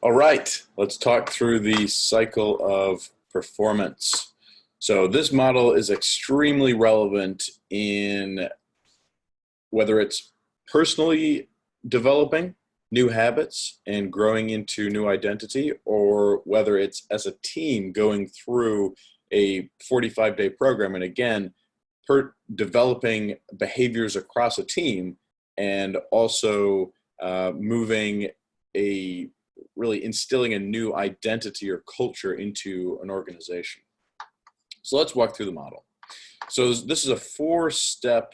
All right, let's talk through the cycle of performance. So this model is extremely relevant in whether it's personally developing new habits and growing into new identity, or whether it's as a team going through a 45-day program. And again, developing behaviors across a team and also moving a really instilling a new identity or culture into an organization. So let's walk through the model. So this is a 4-step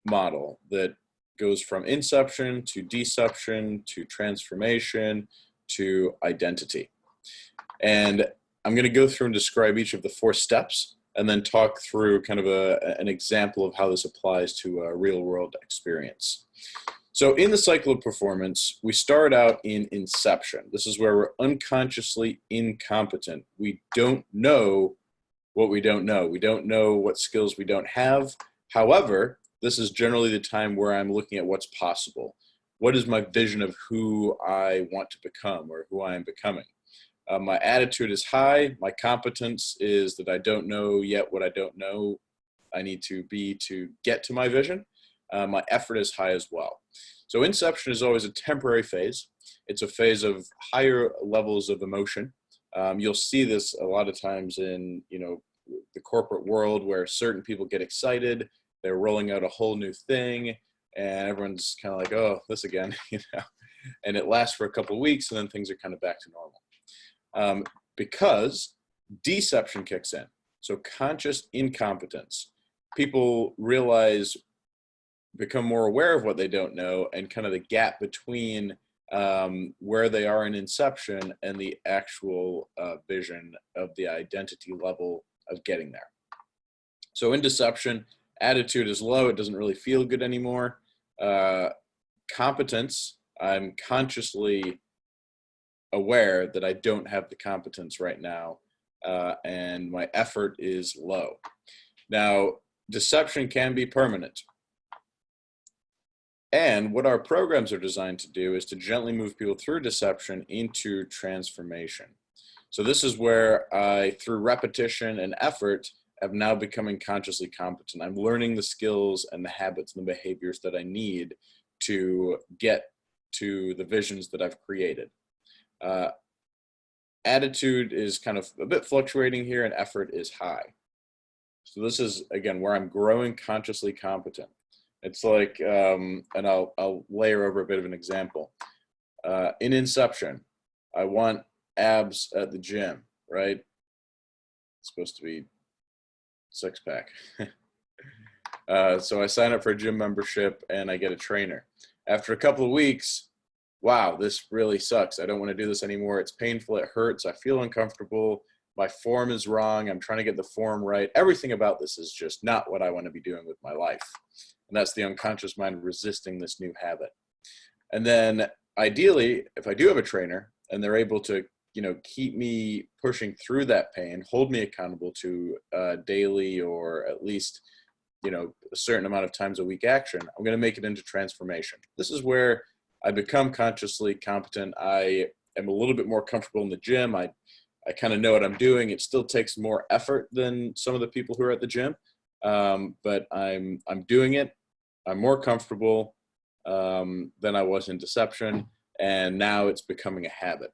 model that goes from inception to deception to transformation to identity. And I'm going to go through and describe each of the 4 steps and then talk through kind of an example of how this applies to a real world experience. So in the cycle of performance, we start out in inception. This is where we're unconsciously incompetent. We don't know what we don't know. We don't know what skills we don't have. However, this is generally the time where I'm looking at what's possible. What is my vision of who I want to become or who I am becoming? My attitude is high. My competence is that I don't know yet what I don't know I need to be to get to my vision. My effort is high as well. So inception is always a temporary phase. It's a phase of higher levels of emotion. You'll see this a lot of times in, the corporate world where certain people get excited. They're rolling out a whole new thing, and everyone's kind of like, "Oh, this again," And it lasts for a couple of weeks, and then things are kind of back to normal. Because deception kicks in. So conscious incompetence. People become more aware of what they don't know, and kind of the gap between where they are in inception and the actual vision of the identity level of getting there. So in deception, attitude is low. It doesn't really feel good anymore. Competence, I'm consciously aware that I don't have the competence right now, and my effort is low. Now, deception can be permanent. And what our programs are designed to do is to gently move people through deception into transformation. So this is where I, through repetition and effort, am now becoming consciously competent. I'm learning the skills and the habits and the behaviors that I need to get to the visions that I've created. Attitude is kind of a bit fluctuating here, and effort is high. So this is, again, where I'm growing consciously competent. It's like, and I'll layer over a bit of an example. In inception, I want abs at the gym, right? It's supposed to be 6-pack. So I sign up for a gym membership and I get a trainer. After a couple of weeks, wow, this really sucks. I don't want to do this anymore. It's painful. It hurts. I feel uncomfortable. My form is wrong. I'm trying to get the form right. Everything about this is just not what I want to be doing with my life. And that's the unconscious mind resisting this new habit. And then ideally, if I do have a trainer and they're able to, keep me pushing through that pain, hold me accountable to daily or at least, a certain amount of times a week action, I'm going to make it into transformation. This is where I become consciously competent. I am a little bit more comfortable in the gym. I kind of know what I'm doing. It still takes more effort than some of the people who are at the gym, but I'm doing it. I'm more comfortable than I was in deception, and now it's becoming a habit.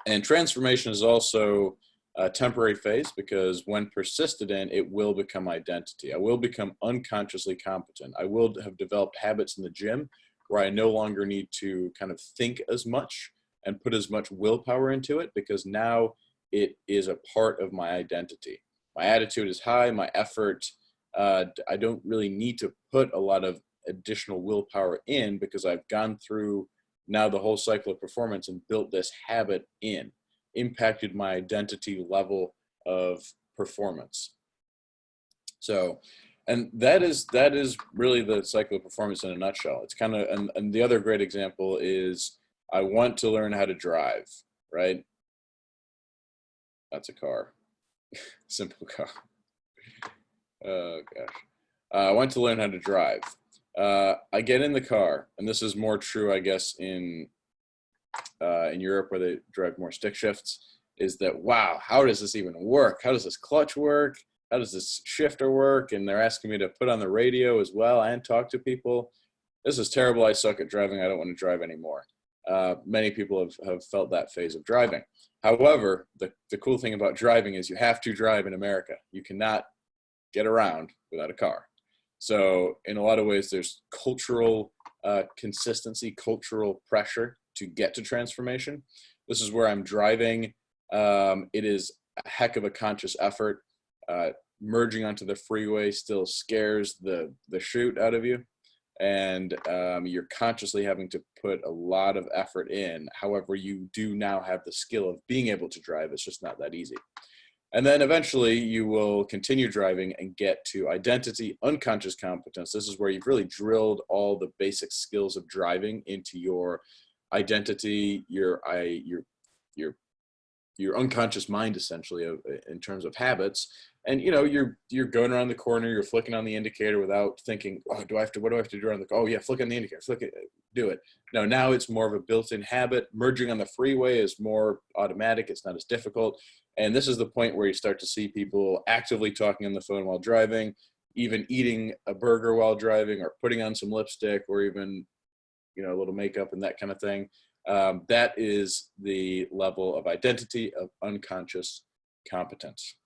And transformation is also a temporary phase because when persisted in, it will become identity. I will become unconsciously competent. I will have developed habits in the gym where I no longer need to kind of think as much and put as much willpower into it because now it is a part of my identity. My attitude is high, my effort, I don't really need to put a lot of additional willpower in because I've gone through now the whole cycle of performance and built this habit in, impacted my identity level of performance. So, and that is really the cycle of performance in a nutshell. It's kind of, and the other great example is I want to learn how to drive, right? That's a car, simple car. Oh gosh. I want to learn how to drive. I get in the car, and this is more true, I guess, in in Europe where they drive more stick shifts, is that, wow, how does this even work? How does this clutch work? How does this shifter work? And they're asking me to put on the radio as well and talk to people. This is terrible. I suck at driving. I don't want to drive anymore. Many people have felt that phase of driving. However, the cool thing about driving is you have to drive in America. You cannot get around without a car. So in a lot of ways, there's cultural consistency, cultural pressure to get to transformation. This is where I'm driving. It is a heck of a conscious effort. Merging onto the freeway still scares the shoot out of you. And you're consciously having to put a lot of effort in. However, you do now have the skill of being able to drive. It's just not that easy. And then eventually you will continue driving and get to identity, unconscious competence. This is where you've really drilled all the basic skills of driving into your identity, your unconscious mind, essentially, in terms of habits. And you're going around the corner, you're flicking on the indicator without thinking, oh, what do I have to do around the, oh yeah, flick on the indicator, flick it, do it. No, now it's more of a built-in habit. Merging on the freeway is more automatic, it's not as difficult. And this is the point where you start to see people actively talking on the phone while driving, even eating a burger while driving, or putting on some lipstick, or even a little makeup and that kind of thing. That is the level of identity of unconscious competence.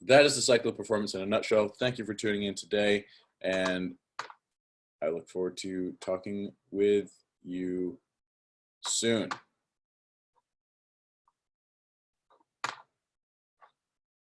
That is the cycle of performance in a nutshell. Thank you for tuning in today, and I look forward to talking with you soon.